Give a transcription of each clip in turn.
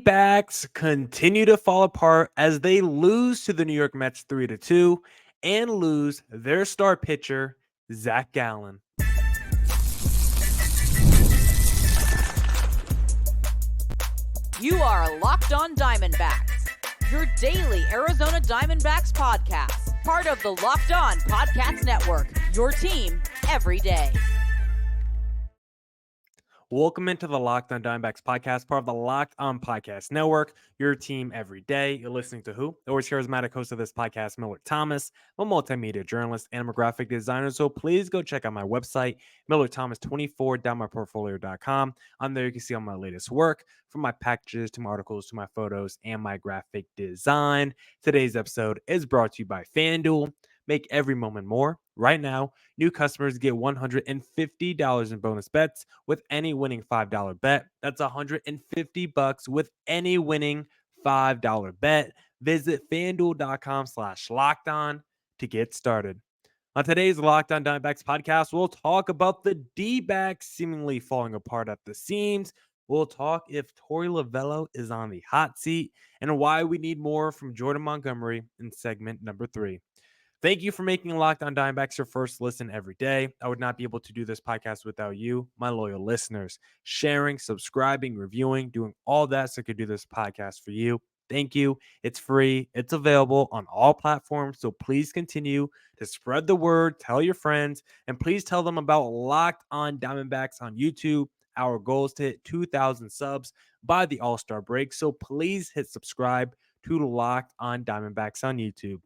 D-backs continue to fall apart as they lose to the New York Mets 3-2 and lose their star pitcher, Zac Gallen. You are Locked On Diamondbacks, your daily Arizona Diamondbacks podcast, part of the Locked On Podcast Network, your team every day. Welcome into the Locked On Diamondbacks podcast, part of the Locked On Podcast Network, your team every day. You're listening to who? The always charismatic host of this podcast, Millard Thomas. I'm a multimedia journalist and a graphic designer, so please go check out my website, millardthomas24.myportfolio.com. On there, you can see all my latest work, from my packages to my articles to my photos and my graphic design. Today's episode is brought to you by FanDuel. Make every moment more. Right now, new customers get $150 in bonus bets with any winning $5 bet. That's $150 with any winning $5 bet. Visit FanDuel.com/lockedon to get started. On today's Locked On Diamondbacks podcast, we'll talk about the D-backs seemingly falling apart at the seams. We'll talk if Torey Lovullo is on the hot seat and why we need more from Jordan Montgomery in segment number 3. Thank you for making Locked On Diamondbacks your first listen every day. I would not be able to do this podcast without you, my loyal listeners. Sharing, subscribing, reviewing, doing all that so I could do this podcast for you. Thank you. It's free. It's available on all platforms. So please continue to spread the word, tell your friends, and please tell them about Locked On Diamondbacks on YouTube. Our goal is to hit 2,000 subs by the All-Star break. So please hit subscribe to Locked On Diamondbacks on YouTube.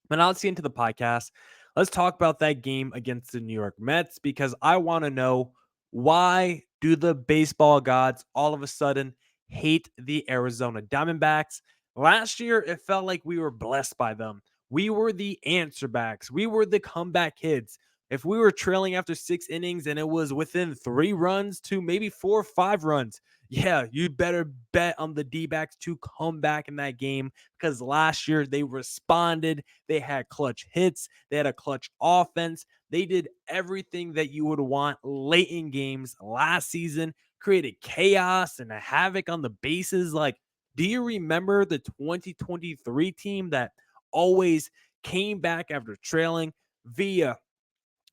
But now let's get into the podcast. Let's talk about that game against the New York Mets because I want to know, why do the baseball gods all of a sudden hate the Arizona Diamondbacks? Last year, it felt like we were blessed by them. We were the answer backs. We were the comeback kids. If we were trailing after 6 innings and it was within 3 runs to maybe 4 or 5 runs, yeah, you better bet on the D-backs to come back in that game because last year they responded. They had clutch hits. They had a clutch offense. They did everything that you would want late in games last season, created chaos and a havoc on the bases. Like, do you remember the 2023 team that always came back after trailing via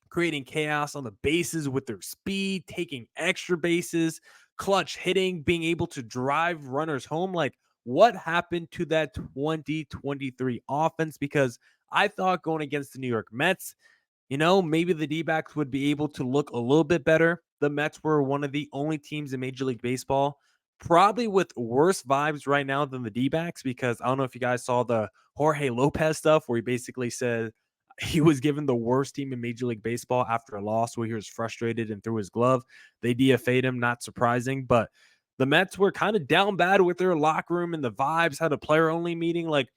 creating chaos on the bases with their speed, taking extra bases, clutch hitting, being able to drive runners home? Like, what happened to that 2023 offense? Because I thought going against the New York Mets, maybe the D-backs would be able to look a little bit better. The Mets were one of the only teams in Major League Baseball probably with worse vibes right now than the D-backs, because I don't know if you guys saw the Jorge Lopez stuff where he basically said he was given the worst team in Major League Baseball after a loss where he was frustrated and threw his glove. They DFA'd him, not surprising, but the Mets were kind of down bad with their locker room and the vibes, had a player-only meeting. Like,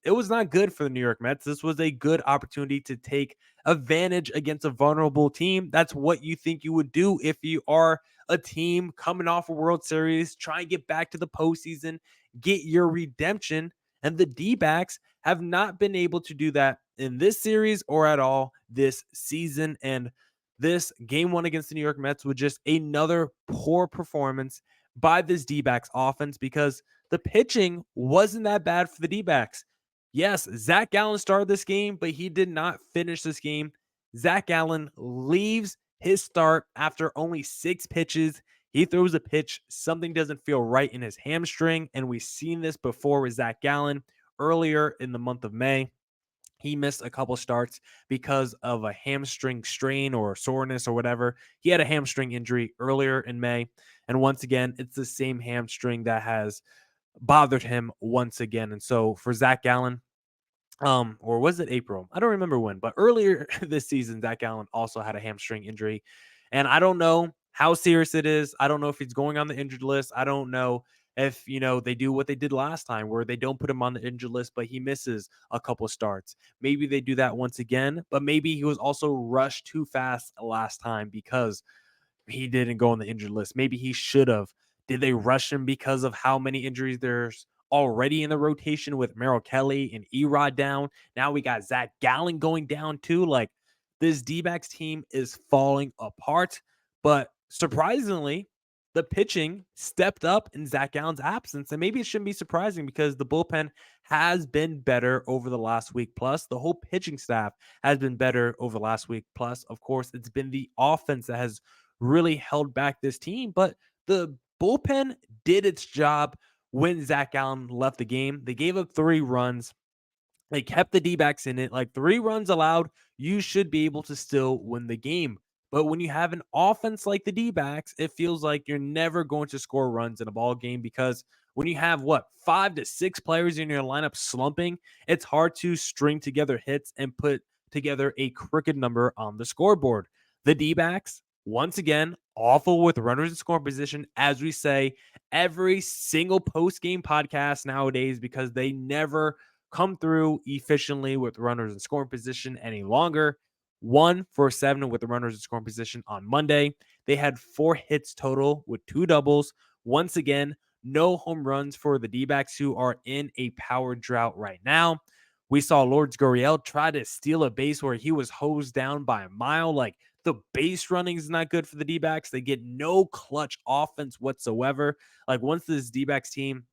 it was not good for the New York Mets. This was a good opportunity to take advantage against a vulnerable team. That's what you think you would do if you are a team coming off a World Series, try and get back to the postseason, get your redemption. And the D-backs have not been able to do that in this series or at all this season. And this game 1 against the New York Mets was just another poor performance by this D-backs offense because the pitching wasn't that bad for the D-backs. Yes, Zac Gallen started this game, but he did not finish this game. Zac Gallen leaves his start after only 6 pitches. He throws a pitch. Something doesn't feel right in his hamstring, and we've seen this before with Zac Gallen earlier in the month of May. He missed a couple starts because of a hamstring strain or soreness or whatever. He had a hamstring injury earlier in May, and once again, it's the same hamstring that has bothered him once again. And so for Zac Gallen, or was it April? I don't remember when, but earlier this season, Zac Gallen also had a hamstring injury. And I don't know how serious it is. I don't know if he's going on the injured list. I don't know if, they do what they did last time where they don't put him on the injured list, but he misses a couple starts. Maybe they do that once again, but maybe he was also rushed too fast last time because he didn't go on the injured list. Maybe he should have. Did they rush him because of how many injuries there's already in the rotation with Merrill Kelly and Erod down? Now we got Zac Gallen going down too. Like, this D-backs team is falling apart. But surprisingly, the pitching stepped up in Zac Gallen's absence. And maybe it shouldn't be surprising because the bullpen has been better over the last week. Plus, the whole pitching staff has been better over the last week. Plus, of course, it's been the offense that has really held back this team. But the bullpen did its job when Zac Gallen left the game. They gave up 3 runs. They kept the D-backs in it. Like 3 runs allowed, you should be able to still win the game. But when you have an offense like the D-backs, it feels like you're never going to score runs in a ball game because when you have 5 to 6 players in your lineup slumping, it's hard to string together hits and put together a crooked number on the scoreboard. The D-backs, once again, awful with runners in scoring position, as we say every single post-game podcast nowadays because they never come through efficiently with runners in scoring position any longer. 1 for 7 with the runners in scoring position on Monday. They had 4 hits total with 2 doubles. Once again, no home runs for the D-backs who are in a power drought right now. We saw Lourdes Gurriel try to steal a base where he was hosed down by a mile. Like the base running is not good for the D-backs. They get no clutch offense whatsoever. Like once this D-backs team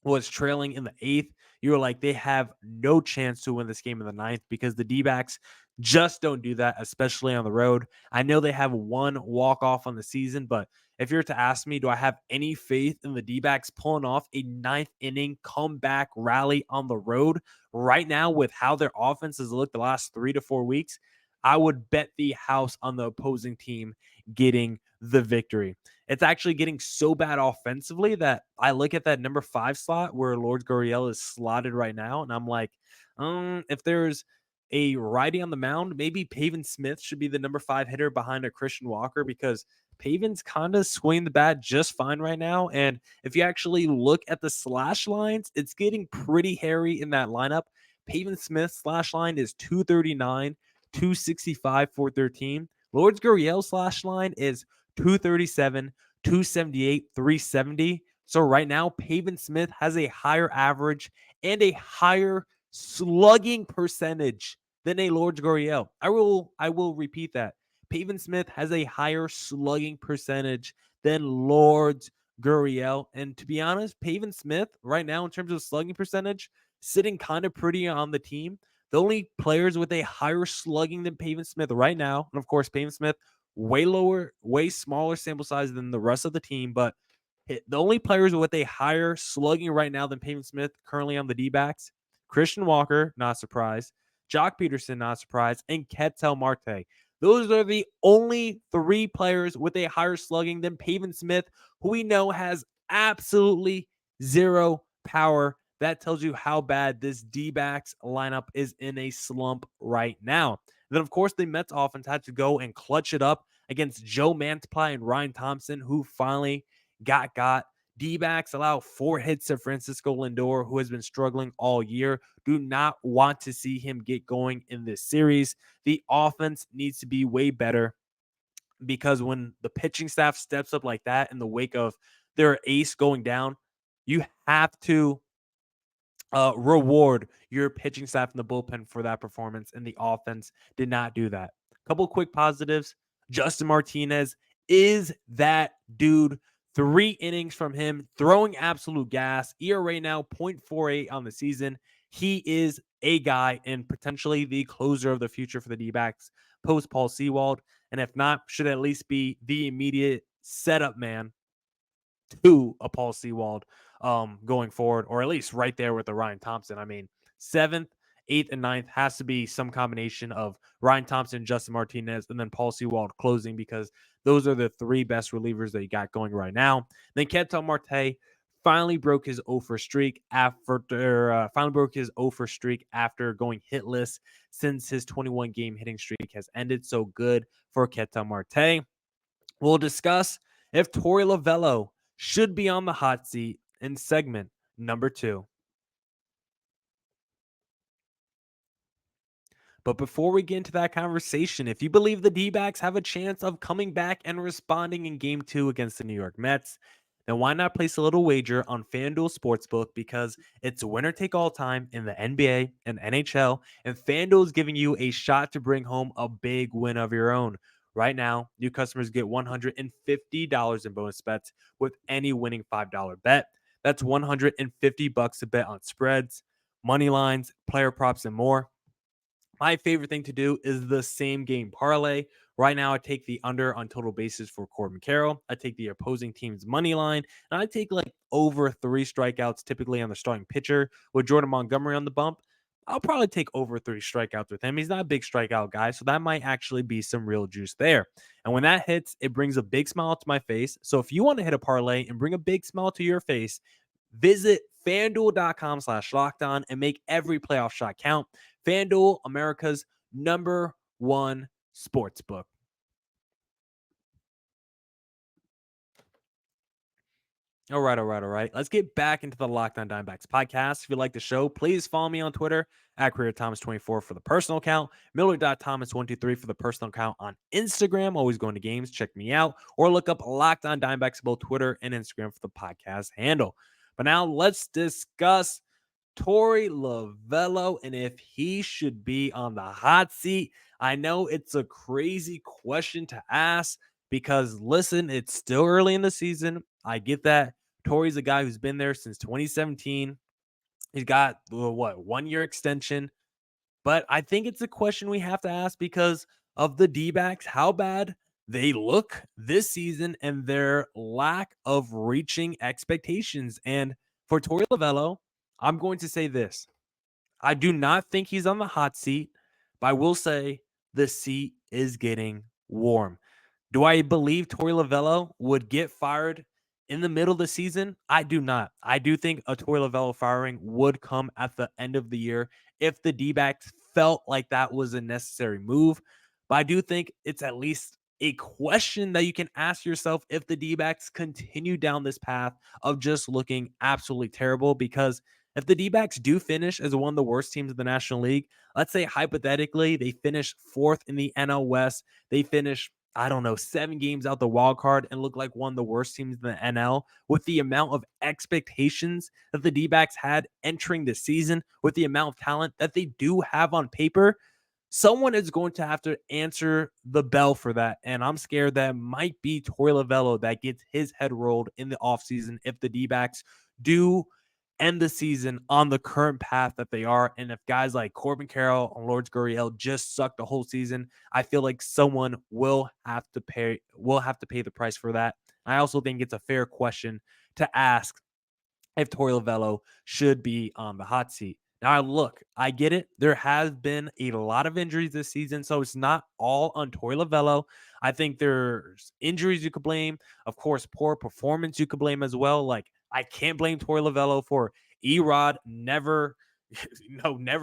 was trailing in the 8th, you were like, they have no chance to win this game in the 9th because the D-backs just don't do that, especially on the road. I know they have 1 walk-off on the season, but if you're to ask me, do I have any faith in the D-backs pulling off a 9th inning comeback rally on the road right now with how their offense has looked the last 3 to 4 weeks? I would bet the house on the opposing team getting the victory. It's actually getting so bad offensively that I look at that number 5 slot where Lourdes Gurriel is slotted right now, and I'm like, if there's a righty on the mound, maybe Pavin Smith should be the number 5 hitter behind a Christian Walker because Pavin's kind of swinging the bat just fine right now. And if you actually look at the slash lines, it's getting pretty hairy in that lineup. Pavin Smith's slash line is 239, 265, 413. Lourdes Gurriel's slash line is 237, 278, 370. So right now, Pavin Smith has a higher average and a higher slugging percentage than a Lourdes Gurriel. I will repeat that. Pavin Smith has a higher slugging percentage than Lourdes Gurriel. And to be honest, Pavin Smith right now in terms of slugging percentage, sitting kind of pretty on the team. The only players with a higher slugging than Pavin Smith right now, and of course, Pavin Smith, way lower, way smaller sample size than the rest of the team, but the only players with a higher slugging right now than Pavin Smith currently on the D-backs, Christian Walker, not surprised, Jock Peterson, not surprised, and Ketel Marte. Those are the only 3 players with a higher slugging than Pavin Smith, who we know has absolutely 0 power. That tells you how bad this D-backs lineup is in a slump right now. Then, of course, the Mets offense had to go and clutch it up against Joe Mantiply and Ryan Thompson, who finally got. D-backs allow 4 hits to Francisco Lindor, who has been struggling all year. Do not want to see him get going in this series. The offense needs to be way better because when the pitching staff steps up like that in the wake of their ace going down, you have to reward your pitching staff in the bullpen for that performance, and the offense did not do that. Couple quick positives. Justin Martinez is that dude. 3 innings from him, throwing absolute gas. ERA now 0.48 on the season. He is a guy and potentially the closer of the future for the D-backs post Paul Sewald, and if not, should at least be the immediate setup man to a Paul Sewald going forward, or at least right there with the Ryan Thompson. I mean, 7th, 8th, and 9th has to be some combination of Ryan Thompson, Justin Martinez, and then Paul Sewald closing because those are the 3 best relievers that you got going right now. Then Ketel Marte finally broke his 0 for streak after going hitless since his 21 game hitting streak has ended. So good for Ketel Marte. We'll discuss if Torey Lovullo should be on the hot seat in segment number 2. But before we get into that conversation, if you believe the D-backs have a chance of coming back and responding in Game 2 against the New York Mets, then why not place a little wager on FanDuel Sportsbook because it's winner-take-all time in the NBA and NHL, and FanDuel is giving you a shot to bring home a big win of your own. Right now, new customers get $150 in bonus bets with any winning $5 bet. That's $150 to bet on spreads, money lines, player props, and more. My favorite thing to do is the same game parlay. Right now, I take the under on total bases for Corbin Carroll. I take the opposing team's money line, and I take like over 3 strikeouts typically on the starting pitcher with Jordan Montgomery on the bump. I'll probably take over 3 strikeouts with him. He's not a big strikeout guy, so that might actually be some real juice there. And when that hits, it brings a big smile to my face. So if you want to hit a parlay and bring a big smile to your face, visit fanduel.com/lockedon and make every playoff shot count. FanDuel, America's #1 sports book. All right. Let's get back into the Locked On Diamondbacks podcast. If you like the show, please follow me on Twitter at CareerThomas24 for the personal account, Millard.Thomas123 for the personal account on Instagram. Always going to games. Check me out. Or look up Locked On Diamondbacks, both Twitter and Instagram for the podcast handle. But now let's discuss Torey Lovullo and if he should be on the hot seat. I know it's a crazy question to ask because, listen, it's still early in the season. I get that. Torey's a guy who's been there since 2017. He's got, 1-year extension. But I think it's a question we have to ask because of the Dbacks, how bad they look this season and their lack of reaching expectations. And for Torey Lovullo, I'm going to say this. I do not think he's on the hot seat, but I will say the seat is getting warm. Do I believe Torey Lovullo would get fired in the middle of the season? I do not. I do think a Torey Lovullo firing would come at the end of the year if the D-backs felt like that was a necessary move. But I do think it's at least a question that you can ask yourself if the D-backs continue down this path of just looking absolutely terrible. Because if the D-backs do finish as one of the worst teams in the National League, let's say hypothetically they finish 4th in the NL West, they finish 7 games out the wild card and look like one of the worst teams in the NL with the amount of expectations that the D-backs had entering the season, with the amount of talent that they do have on paper, someone is going to have to answer the bell for that. And I'm scared that might be Torey Lovullo that gets his head rolled in the offseason if the D-backs do end the season on the current path that they are. And if guys like Corbin Carroll and Lourdes Gurriel just suck the whole season, I feel like someone will have to pay the price for that. I also think it's a fair question to ask if Torey Lovullo should be on the hot seat. Now, look, I get it. There has been a lot of injuries this season, so it's not all on Torey Lovullo. I think there's injuries you could blame. Of course, poor performance you could blame as well. Like, I can't blame Torey Lovullo for Erod never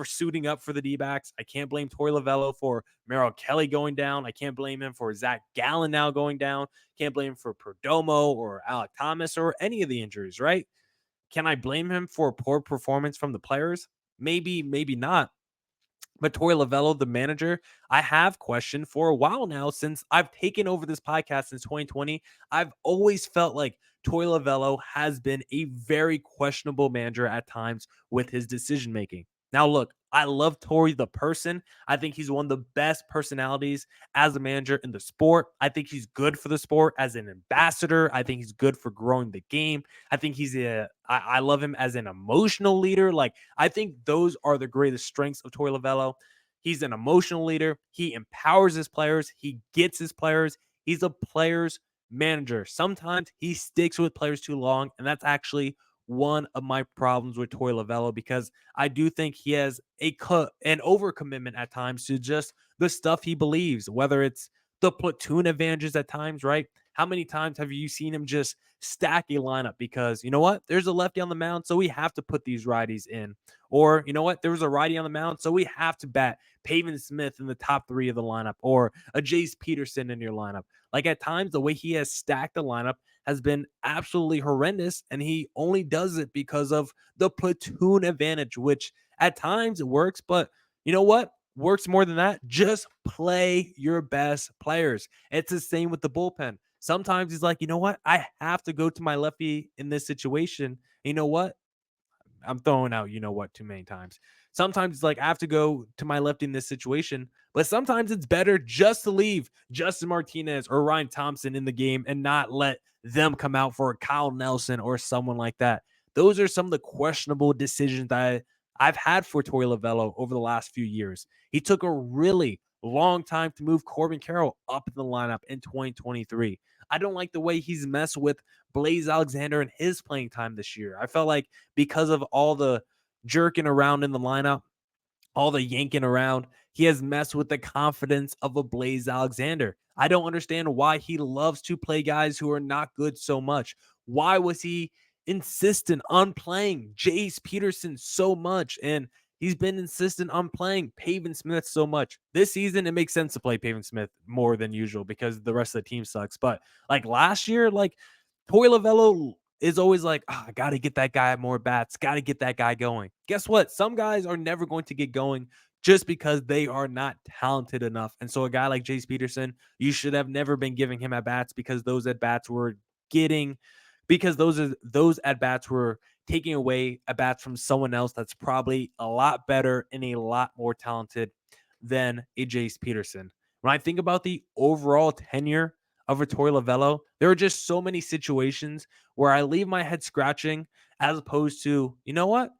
suiting up for the D-backs. I can't blame Torey Lovullo for Merrill Kelly going down. I can't blame him for Zac Gallen now going down. Can't blame him for Perdomo or Alek Thomas or any of the injuries, right? Can I blame him for poor performance from the players? Maybe, maybe not. But Torey Lovullo, the manager, I have questioned for a while now since I've taken over this podcast since 2020. I've always felt like Torey Lovullo has been a very questionable manager at times with his decision making. Now, look, I love Torey the person. I think he's one of the best personalities as a manager in the sport. I think he's good for the sport as an ambassador. I think he's good for growing the game. I think I love him as an emotional leader. Like, I think those are the greatest strengths of Torey Lovullo. He's an emotional leader. He empowers his players. He gets his players. He's a player's manager. Sometimes he sticks with players too long, and that's actually one of my problems with Torey Lovullo because I do think he has an overcommitment at times to just the stuff he believes, whether it's the platoon advantages at times, right? How many times have you seen him just stack a lineup because, you know what, there's a lefty on the mound, so we have to put these righties in. Or, you know what, there was a righty on the mound, so we have to bat Pavin Smith in the top 3 of the lineup or a Jace Peterson in your lineup. Like, at times, the way he has stacked the lineup has been absolutely horrendous, and he only does it because of the platoon advantage, which at times it works, but you know what? Works more than that. Just play your best players. It's the same with the bullpen. Sometimes he's like, you know what? I have to go to my lefty in this situation. And you know what? I'm throwing out you know what too many times. Sometimes it's like I have to go to my lefty in this situation, but sometimes it's better just to leave Justin Martinez or Ryan Thompson in the game and not let them come out for a Kyle Nelson or someone like that. Those are some of the questionable decisions that I've had for Torey Lovullo over the last few years. He took a really long time to move Corbin Carroll up in the lineup in 2023. I don't like the way he's messed with Blaze Alexander and his playing time this year. I felt like because of all the jerking around in the lineup, all the yanking around, he has messed with the confidence of a Blaze Alexander. I don't understand why he loves to play guys who are not good so much. Why was he insistent on playing Jace Peterson so much? And he's been insistent on playing Pavin Smith so much. This season, it makes sense to play Pavin Smith more than usual because the rest of the team sucks. But like last year, like Torey Lovullo is always like, I got to get that guy more bats, got to get that guy going. Guess what? Some guys are never going to get going just because they are not talented enough. And so a guy like Jace Peterson, you should have never been giving him at bats because those at bats were getting because those at bats were taking away at bats from someone else that's probably a lot better and a lot more talented than a Jace Peterson. When I think about the overall tenure of a Torey Lovullo, there are just so many situations where I leave my head scratching as opposed to, you know what?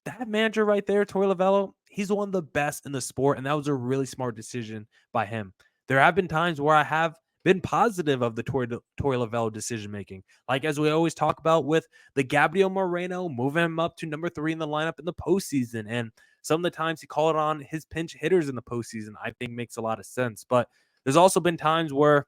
That manager right there, Torey Lovullo, he's one of the best in the sport, and that was a really smart decision by him. There have been times where I have been positive of the Torey Lovullo decision making, like as we always talk about with the Gabriel Moreno moving him up to number 3 in the lineup in the postseason, and some of the times he called on his pinch hitters in the postseason. I think makes a lot of sense, but there's also been times where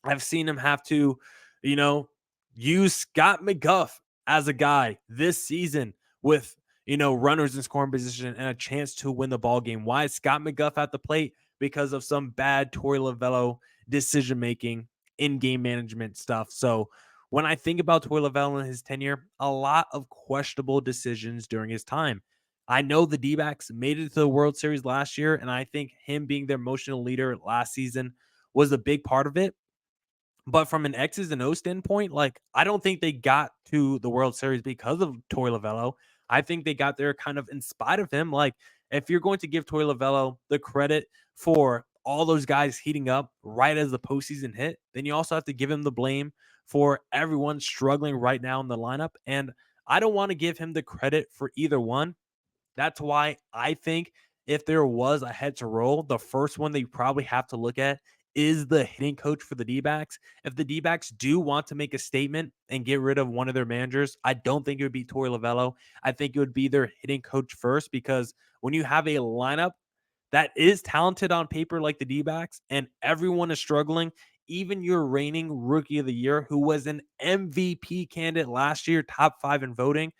I've seen him have to, you know, use Scott McGough as a guy this season with, runners in scoring position and a chance to win the ball game. Why is Scott McGough at the plate? Because of some bad Torey Lovullo decision making, in game management stuff. So when I think about Torey Lovullo and his tenure, a lot of questionable decisions during his time. I know the Dbacks made it to the World Series last year, and I think him being their emotional leader last season was a big part of it. But from an X's and O's standpoint, like I don't think they got to the World Series because of Torey Lovullo. I think they got there kind of in spite of him. Like if you're going to give Torey Lovullo the credit for all those guys heating up right as the postseason hit, then you also have to give him the blame for everyone struggling right now in the lineup. And I don't want to give him the credit for either one. That's why I think if there was a head to roll, the first one they probably have to look at is the hitting coach for the D-backs. If the D-backs do want to make a statement and get rid of one of their managers, I don't think it would be Torey Lovullo. I think it would be their hitting coach first, because when you have a lineup that is talented on paper like the D-backs and everyone is struggling, even your reigning rookie of the year, who was an MVP candidate last year, top 5 in voting,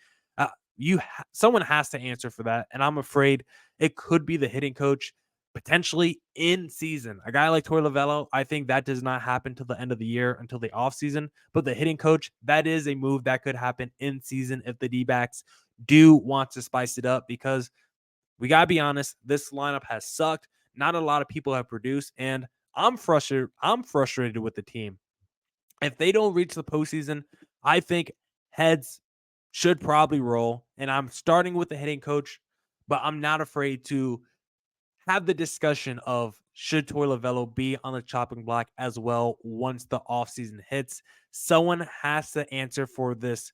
someone has to answer for that. And I'm afraid it could be the hitting coach potentially in season. A guy like Torey Lovullo, I think that does not happen till the end of the year, until the offseason. But the hitting coach, that is a move that could happen in season if the D-backs do want to spice it up, because we got to be honest, this lineup has sucked. Not a lot of people have produced, and I'm frustrated with the team. If they don't reach the postseason, I think heads should probably roll. And I'm starting with the hitting coach, but I'm not afraid to have the discussion of should Torey Lovullo be on the chopping block as well once the offseason hits. Someone has to answer for this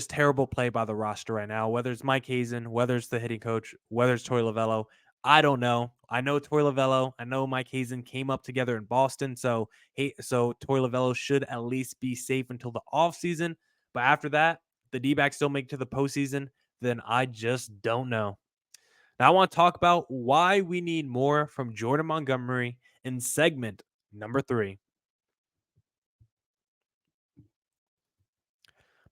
terrible play by the roster right now, whether it's Mike Hazen, whether it's the hitting coach, whether it's Torey Lovullo. I don't know. I know Torey Lovullo. I know Mike Hazen came up together in Boston. So Torey Lovullo should at least be safe until the offseason. But after that, the D-backs still make it to the postseason, then I just don't know. Now I want to talk about why we need more from Jordan Montgomery in segment number 3.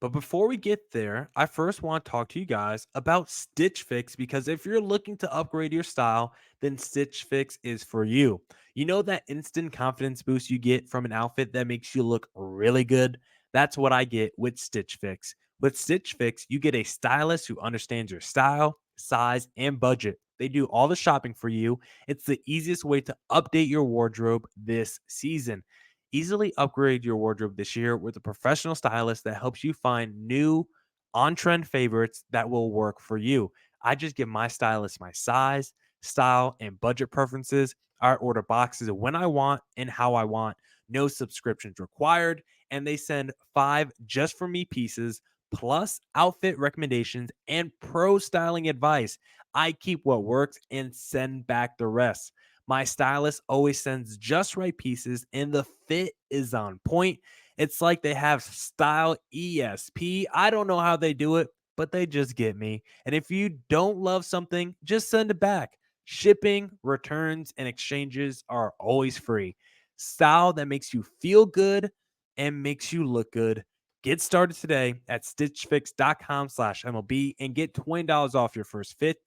But before we get there, I first want to talk to you guys about Stitch Fix, because if you're looking to upgrade your style, then Stitch Fix is for you. You know that instant confidence boost you get from an outfit that makes you look really good? That's what I get with Stitch Fix. With Stitch Fix, you get a stylist who understands your style, size, and budget. They do all the shopping for you. It's the easiest way to update your wardrobe this season. Easily upgrade your wardrobe this year with a professional stylist that helps you find new, on-trend favorites that will work for you. I just give my stylist my size, style, and budget preferences. I order boxes when I want and how I want. No subscriptions required. And they send 5 just for me pieces, plus outfit recommendations and pro styling advice. I keep what works and send back the rest. My stylist always sends just right pieces and the fit is on point. It's like they have style ESP. I don't know how they do it, but they just get me. And if you don't love something, just send it back. Shipping, returns, and exchanges are always free. Style that makes you feel good and makes you look good. Get started today at stitchfix.com/MLB and get $20 off your first fit.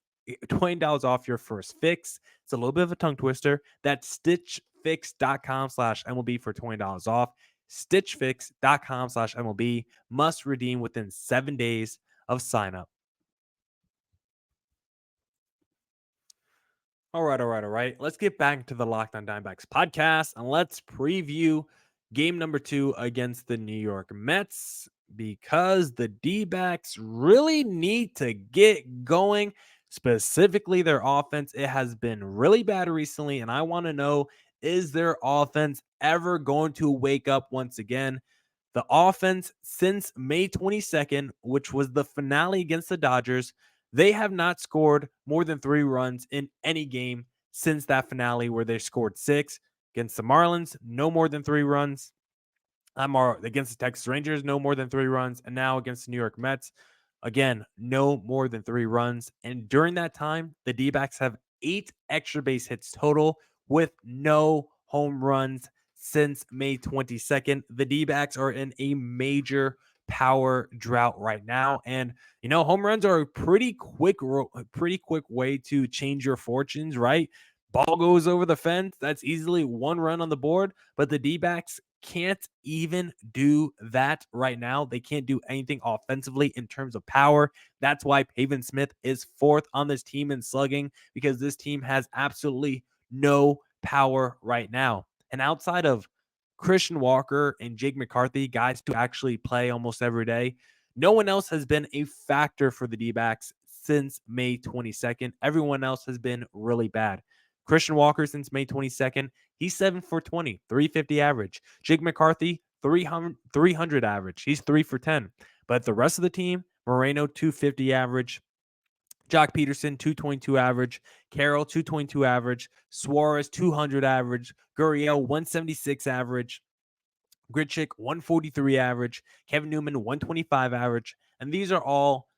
$20 off your first fix. It's a little bit of a tongue twister. That's stitchfix.com/MLB for $20 off. Stitchfix.com/MLB. Must redeem within 7 days of sign up. All right. Let's get back to the Locked On Diamondbacks podcast and let's preview game number 2 against the New York Mets because the Dbacks really need to get going, specifically their offense. It has been really bad recently, and I want to know, is their offense ever going to wake up once again? The offense since May 22nd, which was the finale against the Dodgers, they have not scored more than 3 runs in any game since that finale where they scored 6. Against the Marlins, no more than 3 runs. Against the Texas Rangers, no more than 3 runs. And now against the New York Mets, again, no more than 3 runs. And during that time, the D-backs have 8 extra base hits total with no home runs since May 22nd. The D-backs are in a major power drought right now. And, home runs are a pretty quick way to change your fortunes, right? Ball goes over the fence. That's easily 1 run on the board. But the D-backs can't even do that right now. They can't do anything offensively in terms of power. That's why Pavin Smith is 4th on this team in slugging, because this team has absolutely no power right now. And outside of Christian Walker and Jake McCarthy, guys who actually play almost every day, no one else has been a factor for the D-backs since May 22nd. Everyone else has been really bad. Christian Walker since May 22nd, he's 7 for 20, 350 average. Jake McCarthy, 300 average. He's 3 for 10. But the rest of the team, Moreno, 250 average. Jock Peterson, 222 average. Carroll, 222 average. Suarez, 200 average. Gurriel, 176 average. Grichuk, 143 average. Kevin Newman, 125 average. And these are all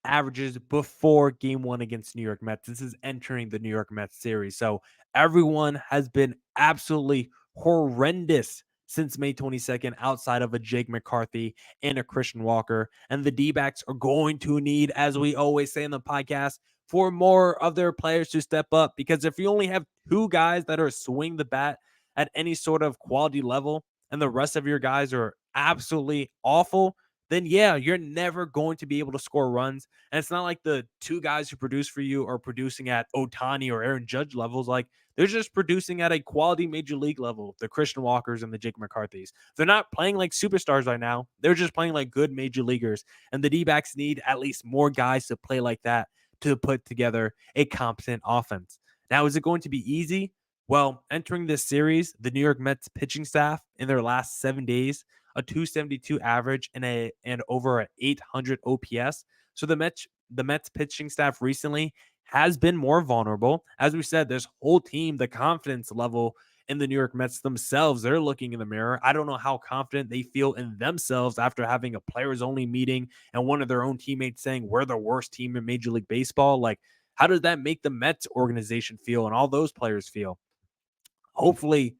averages before game 1 against New York Mets. This is entering the New York Mets series. So everyone has been absolutely horrendous since May 22nd outside of a Jake McCarthy and a Christian Walker. And the D-backs are going to need, as we always say in the podcast, for more of their players to step up. Because if you only have 2 guys that are swing the bat at any sort of quality level and the rest of your guys are absolutely awful, then yeah, you're never going to be able to score runs. And it's not like the 2 guys who produce for you are producing at Ohtani or Aaron Judge levels. Like, they're just producing at a quality major league level, the Christian Walkers and the Jake McCarthys. They're not playing like superstars right now. They're just playing like good major leaguers. And the D-backs need at least more guys to play like that to put together a competent offense. Now, is it going to be easy? Well, entering this series, the New York Mets pitching staff in their last 7 days, a 272 average and over an 800 OPS. So the Mets pitching staff recently has been more vulnerable. As we said, this whole team, the confidence level in the New York Mets themselves, they're looking in the mirror. I don't know how confident they feel in themselves after having a players only meeting and one of their own teammates saying we're the worst team in Major League Baseball. Like, how does that make the Mets organization feel and all those players feel? Hopefully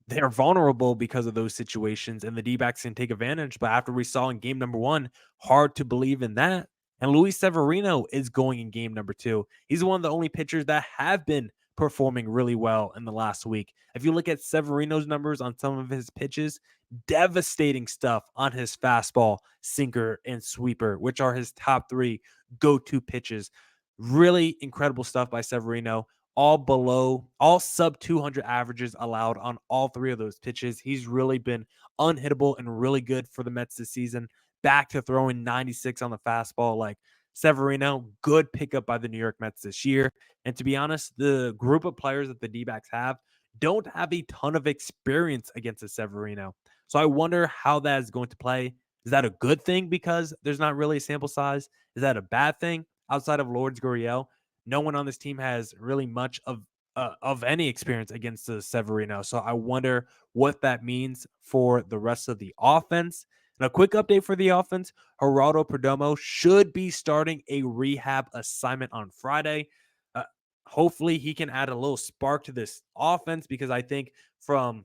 they're vulnerable because of those situations and the D-backs can take advantage. But after we saw in game number 1, hard to believe in that. And Luis Severino is going in game number 2. He's one of the only pitchers that have been performing really well in the last week. If you look at Severino's numbers on some of his pitches, devastating stuff on his fastball, sinker, and sweeper, which are his top 3 go-to pitches. Really incredible stuff by Severino. All sub 200 averages allowed on all 3 of those pitches. He's really been unhittable and really good for the Mets this season. back to throwing 96 on the fastball. Like Severino, good pickup by the New York Mets this year. And to be honest, the group of players that the D-backs have don't have a ton of experience against a Severino. So I wonder how that is going to play. Is that a good thing because there's not really a sample size? Is that a bad thing? Outside of Lourdes Gurriel, no one on this team has really much of any experience against the Severino. So I wonder what that means for the rest of the offense. And a quick update for the offense: Geraldo Perdomo should be starting a rehab assignment on Friday. Uh, Hopefully, he can add a little spark to this offense because I think from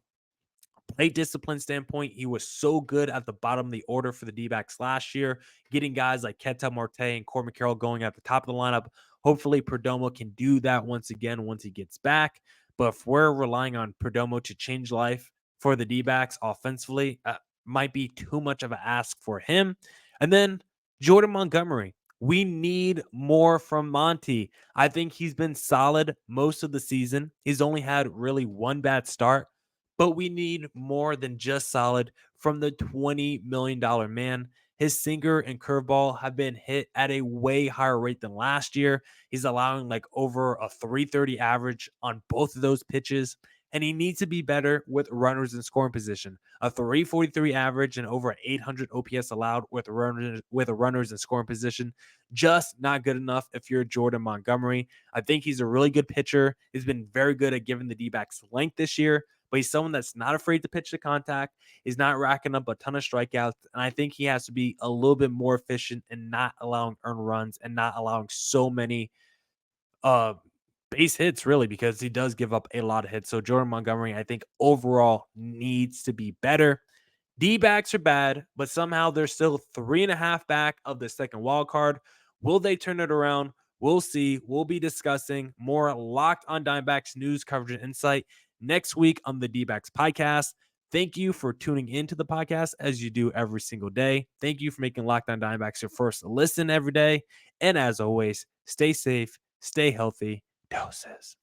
plate discipline standpoint, he was so good at the bottom of the order for the D-backs last year, getting guys like Ketel Marte and Corbin Carroll going at the top of the lineup. Hopefully, Perdomo can do that once again once he gets back. But if we're relying on Perdomo to change life for the D-backs offensively, might be too much of an ask for him. And then Jordan Montgomery. We need more from Monty. I think he's been solid most of the season. He's only had really one bad start, but we need more than just solid from the $20 million man. His sinker and curveball have been hit at a way higher rate than last year. He's allowing like over a 330 average on both of those pitches, and he needs to be better with runners in scoring position. A 343 average and over 800 OPS allowed with runners in scoring position, just not good enough if you're Jordan Montgomery. I think he's a really good pitcher. He's been very good at giving the D-backs length this year, but he's someone that's not afraid to pitch to contact. He's not racking up a ton of strikeouts, and I think he has to be a little bit more efficient and not allowing earned runs and not allowing so many base hits, really, because he does give up a lot of hits. So Jordan Montgomery, I think overall needs to be better. D-backs are bad, but somehow they're still 3.5 back of the second wild card. Will they turn it around? We'll see. We'll be discussing more Locked on Diamondbacks news, coverage, and insight next week on the D-backs podcast. Thank you for tuning into the podcast as you do every single day. Thank you for making Locked on Diamondbacks your first listen every day. And as always, stay safe, stay healthy. Doses.